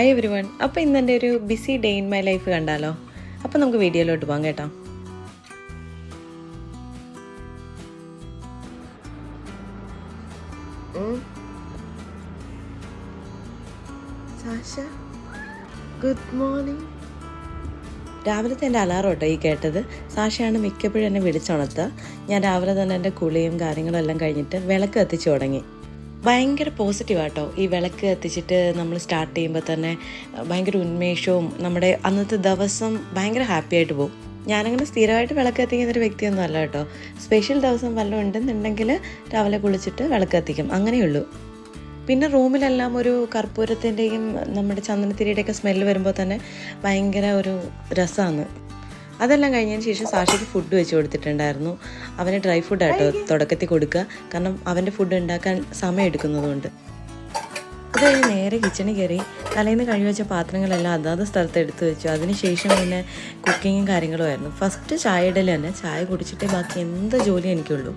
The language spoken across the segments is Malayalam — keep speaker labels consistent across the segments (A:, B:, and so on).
A: Hi everyone. അപ്പോൾ ഇന്ന് എൻ്റെ ഒരു BC day in my life കണ്ടാലോ? അപ്പോൾ നമുക്ക് വീഡിയോയിലോട്ട് പോകാം കേട്ടോ. Sasha, good morning. രാവിലത്തെ എൻ്റെ അലാറം കേട്ടോ ഈ കേട്ടത്. സാഷയാണ് മിക്കപ്പോഴും എന്നെ വിളിച്ചുണർത്തുക. ഞാൻ രാവിലെ തന്നെ എൻ്റെ കുളിയും കാര്യങ്ങളും എല്ലാം കഴിഞ്ഞിട്ട് വിളക്ക് കത്തിച്ചു തുടങ്ങി. ഭയങ്കര പോസിറ്റീവാട്ടോ ഈ വിളക്ക് കത്തിച്ചിട്ട് നമ്മൾ സ്റ്റാർട്ട് ചെയ്യുമ്പോൾ തന്നെ. ഭയങ്കര ഉന്മേഷവും നമ്മുടെ അന്നത്തെ ദിവസം ഭയങ്കര ഹാപ്പി ആയിട്ട് പോകും. ഞാനങ്ങനെ സ്ഥിരമായിട്ട് വിളക്ക് കത്തിക്കുന്നൊരു വ്യക്തിയൊന്നും അല്ല കേട്ടോ. സ്പെഷ്യൽ ദിവസം വല്ലതും ഉണ്ടെന്നുണ്ടെങ്കിൽ രാവിലെ കുളിച്ചിട്ട് വിളക്ക് കത്തിക്കും, അങ്ങനെയുള്ളൂ. പിന്നെ റൂമിലെല്ലാം ഒരു കർപ്പൂരത്തിൻ്റെയും നമ്മുടെ ചന്ദനത്തിരിയുടെയൊക്കെ സ്മെല്ല് വരുമ്പോൾ തന്നെ ഭയങ്കര ഒരു രസമാണ്. അതെല്ലാം കഴിഞ്ഞതിന് ശേഷം സാക്ഷിക്ക് ഫുഡ് വെച്ച് കൊടുത്തിട്ടുണ്ടായിരുന്നു. അവന് ഡ്രൈ ഫുഡായിട്ടോ തുടക്കത്തിൽ കൊടുക്കുക, കാരണം അവൻ്റെ ഫുഡ് ഉണ്ടാക്കാൻ സമയം എടുക്കുന്നതുകൊണ്ട്. അത് കഴിഞ്ഞ് നേരെ കിച്ചണിൽ കയറി തലേന്ന് കഴുകി വെച്ച പാത്രങ്ങളെല്ലാം അതാത് സ്ഥലത്ത് എടുത്തു വെച്ചു. അതിനുശേഷം പിന്നെ കുക്കിങ്ങും കാര്യങ്ങളുമായിരുന്നു. ഫസ്റ്റ് ചായ ഇടൽ തന്നെ. ചായ കുടിച്ചിട്ടേ ബാക്കി എന്ത് ജോലി എനിക്കുള്ളൂ.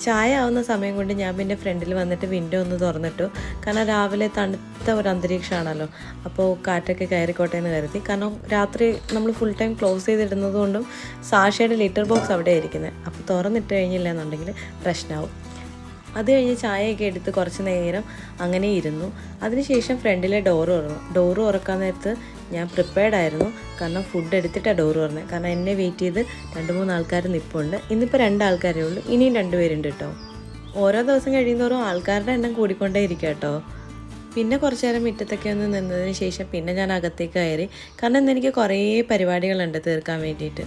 A: ചായ ആവുന്ന സമയം കൊണ്ട് ഞാൻ പിന്നെ ഫ്രണ്ടിൽ വന്നിട്ട് വിൻഡോ ഒന്ന് തുറന്നിട്ടു. കാരണം രാവിലെ തണുത്ത ഒരു അന്തരീക്ഷമാണല്ലോ, അപ്പോൾ കാറ്റൊക്കെ കയറിക്കോട്ടെ എന്ന് കരുതി. കാരണം രാത്രി നമ്മൾ ഫുൾ ടൈം ക്ലോസ് ചെയ്തിടുന്നത് കൊണ്ടും സാഷയുടെ ലിറ്റർ ബോക്സ് അവിടെ ഇരിക്കുന്നത്, അപ്പോൾ തുറന്നിട്ട് കഴിഞ്ഞില്ല എന്നുണ്ടെങ്കിൽ പ്രശ്നമാവും. അത് കഴിഞ്ഞ് ചായയൊക്കെ എടുത്ത് കുറച്ച് നേരം അങ്ങനെ ഇരുന്നു. അതിനുശേഷം ഫ്രണ്ടിലെ ഡോറ് തുറക്കാൻ നേരത്ത് ഞാൻ പ്രിപ്പയർഡായിരുന്നു. കാരണം ഫുഡ് എടുത്തിട്ടാണ് ഡോറ് തുറന്നത്. കാരണം എന്നെ വെയിറ്റ് ചെയ്ത് 2-3 ആൾക്കാർ നിൽപ്പുണ്ട്. ഇന്നിപ്പോൾ 2 ആൾക്കാരേ ഉള്ളൂ, ഇനിയും 2 പേരുണ്ട് കേട്ടോ. ഓരോ ദിവസം കഴിയുന്നതോറും ആൾക്കാരുടെ എണ്ണം കൂടിക്കൊണ്ടേ ഇരിക്കുക കേട്ടോ. പിന്നെ കുറച്ച് നേരം മുറ്റത്തൊക്കെ ഒന്ന് നിന്നതിന് ശേഷം പിന്നെ ഞാൻ അകത്തേക്ക് കയറി. കാരണം ഇന്നെനിക്ക് കുറേ പരിപാടികളുണ്ട് തീർക്കാൻ വേണ്ടിയിട്ട്.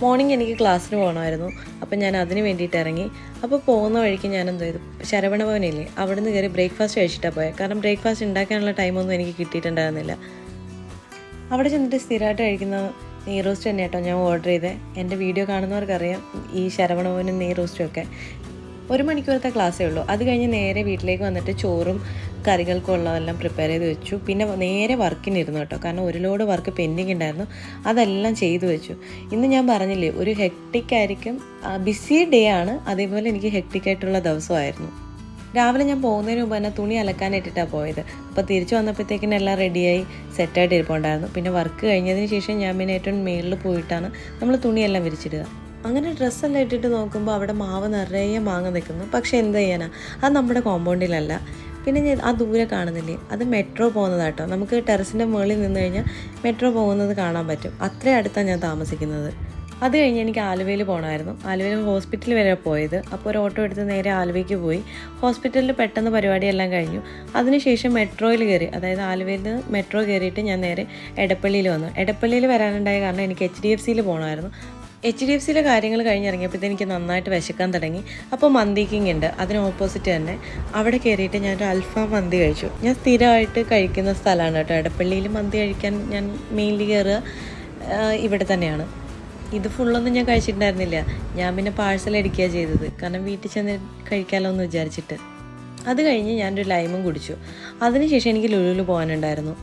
A: മോർണിംഗ് എനിക്ക് ക്ലാസ്സിന് പോകണമായിരുന്നു, അപ്പം ഞാൻ അതിന് വേണ്ടിയിട്ട് ഇറങ്ങി. അപ്പോൾ പോകുന്ന വഴിക്ക് ഞാൻ എന്തോ ചെയ്തു, ശരവണ ഭവനില്ലേ അവിടെ നിന്ന് കയറി ബ്രേക്ക്ഫാസ്റ്റ് കഴിച്ചിട്ടാണ് പോയത്. കാരണം ബ്രേക്ക്ഫാസ്റ്റ് ഉണ്ടാക്കാനുള്ള ടൈമൊന്നും എനിക്ക് കിട്ടിയിട്ടുണ്ടായിരുന്നില്ല. അവിടെ ചെന്നിട്ട് സ്ഥിരമായിട്ട് കഴിക്കുന്ന നെയ് റോസ്റ്റ് തന്നെ കേട്ടോ ഞാൻ ഓർഡർ ചെയ്തത്. എൻ്റെ വീഡിയോ കാണുന്നവർക്കറിയാം ഈ ശരവണ ഭവനും നെയ് റോസ്റ്റും ഒക്കെ. 1 മണിക്കൂറത്തെ ക്ലാസ്സേ ഉള്ളൂ. അത് കഴിഞ്ഞ് നേരെ വീട്ടിലേക്ക് വന്നിട്ട് ചോറും കറികൾക്കുള്ളതെല്ലാം പ്രിപ്പയർ ചെയ്ത് വെച്ചു. പിന്നെ നേരെ വർക്കിനിരുന്നു കേട്ടോ. കാരണം ഒരു ലോഡ് വർക്ക് പെൻഡിങ് ഉണ്ടായിരുന്നു, അതെല്ലാം ചെയ്തു വെച്ചു. ഇന്ന് ഞാൻ പറഞ്ഞില്ലേ ഒരു ഹെക്ടിക്കായിരിക്കും, ബിസി ഡേ ആണ്. അതേപോലെ എനിക്ക് ഹെക്ടിക്കായിട്ടുള്ള ദിവസമായിരുന്നു. രാവിലെ ഞാൻ പോകുന്നതിന് മുമ്പ് തന്നെ തുണി അലക്കാനിട്ടിട്ടാണ് പോയത്. അപ്പോൾ തിരിച്ചു വന്നപ്പോഴത്തേക്കിനും എല്ലാം റെഡിയായി സെറ്റായിട്ട് ഇരിപ്പുണ്ടായിരുന്നു. പിന്നെ വർക്ക് കഴിഞ്ഞതിന് ശേഷം ഞാൻ പിന്നെ ഏറ്റവും മേളിൽ പോയിട്ടാണ് നമ്മൾ തുണിയെല്ലാം വിരിച്ചിടുക. അങ്ങനെ ഡ്രസ്സെല്ലാം ഇട്ടിട്ട് നോക്കുമ്പോൾ അവിടെ മാവ് നിറയെ മാങ്ങ നിൽക്കുന്നു. പക്ഷേ എന്ത് ചെയ്യാനാ, അത് നമ്മുടെ കോമ്പൗണ്ടിലല്ല. പിന്നെ ഞാൻ ആ ദൂരെ കാണുന്നില്ലേ, അത് മെട്രോ പോകുന്നതാട്ടോ. നമുക്ക് ടെറസിൻ്റെ മുകളിൽ നിന്ന് കഴിഞ്ഞാൽ മെട്രോ പോകുന്നത് കാണാൻ പറ്റും. അത്രയും അടുത്താണ് ഞാൻ താമസിക്കുന്നത്. അത് കഴിഞ്ഞ് എനിക്ക് ആലുവയിൽ പോകണമായിരുന്നു. ആലുവയിൽ ഹോസ്പിറ്റൽ വരെ പോയത്. അപ്പോൾ ഒരു ഓട്ടോ എടുത്ത് നേരെ ആലുവയ്ക്ക് പോയി. ഹോസ്പിറ്റലിൽ പെട്ടെന്ന് പരിപാടിയെല്ലാം കഴിഞ്ഞു. അതിനുശേഷം മെട്രോയിൽ കയറി, അതായത് ആലുവയിൽ നിന്ന് മെട്രോ കയറിയിട്ട് ഞാൻ നേരെ എടപ്പള്ളിയിൽ വന്നു. എടപ്പള്ളിയിൽ വരാനുണ്ടായ കാരണം എനിക്ക് HDFCയിൽ പോകണമായിരുന്നു. HDFCയിലെ കാര്യങ്ങൾ കഴിഞ്ഞിറങ്ങിയപ്പോഴത്തേക്ക് എനിക്ക് നന്നായിട്ട് വിശക്കാൻ തുടങ്ങി. അപ്പോൾ മന്തി കിങ് ഉണ്ട്, അതിന് ഓപ്പോസിറ്റ് തന്നെ. അവിടെ കയറിയിട്ട് ഞാനൊരു അൽഫാം മന്തി കഴിച്ചു. ഞാൻ സ്ഥിരമായിട്ട് കഴിക്കുന്ന സ്ഥലമാണ് കേട്ടോ എടപ്പള്ളിയിൽ. മന്തി കഴിക്കാൻ ഞാൻ മെയിൻലി കയറുക ഇവിടെ തന്നെയാണ്. ഇത് ഫുള്ളൊന്നും ഞാൻ കഴിച്ചിട്ടുണ്ടായിരുന്നില്ല. ഞാൻ പിന്നെ പാഴ്സൽ അടിക്കുകയാണ് ചെയ്തത്, കാരണം വീട്ടിൽ ചെന്ന് കഴിക്കാമല്ലോ എന്ന് വിചാരിച്ചിട്ട്. അത് കഴിഞ്ഞ് ഞാനൊരു ലൈമും കുടിച്ചു. അതിനുശേഷം എനിക്ക് ലുലുവിൽ പോകാനുണ്ടായിരുന്നു.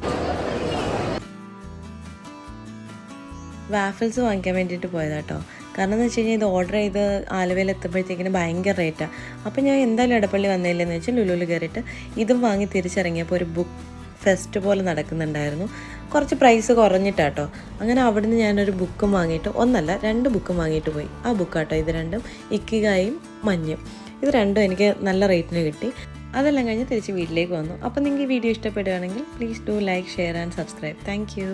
A: വാഫിൾസ് വാങ്ങിക്കാൻ വേണ്ടിയിട്ട് പോയതാട്ടോ. കാരണം എന്ന് വെച്ച് കഴിഞ്ഞാൽ ഇത് ഓർഡർ ചെയ്ത് ആലുവയിൽ എത്തുമ്പോഴത്തേക്കിന് ഭയങ്കര റേറ്റാണ്. അപ്പോൾ ഞാൻ എന്തായാലും എടപ്പള്ളി വന്നില്ലെന്ന് വെച്ചാൽ ലുലുവിൽ കയറിയിട്ട് ഇതും വാങ്ങി തിരിച്ചിറങ്ങിയപ്പോൾ ഒരു ബുക്ക് ഫെസ്റ്റ് പോലെ നടക്കുന്നുണ്ടായിരുന്നു. കുറച്ച് പ്രൈസ് കുറഞ്ഞിട്ടാട്ടോ. അങ്ങനെ അവിടുന്ന് ഞാനൊരു ബുക്കും വാങ്ങിയിട്ട്, 1 അല്ല 2 ബുക്കും വാങ്ങിയിട്ട് പോയി. ആ ബുക്കാട്ടോ ഇത് രണ്ടും, ഇക്കിഗായും മഞ്ഞും. ഇത് രണ്ടും എനിക്ക് നല്ല റേറ്റിന് കിട്ടി. അതെല്ലാം കഴിഞ്ഞ് തിരിച്ച് വീട്ടിലേക്ക് വന്നു. അപ്പോൾ നിങ്ങൾക്ക് ഈ വീഡിയോ ഇഷ്ടപ്പെടുകയാണെങ്കിൽ please do like, share and subscribe. Thank you.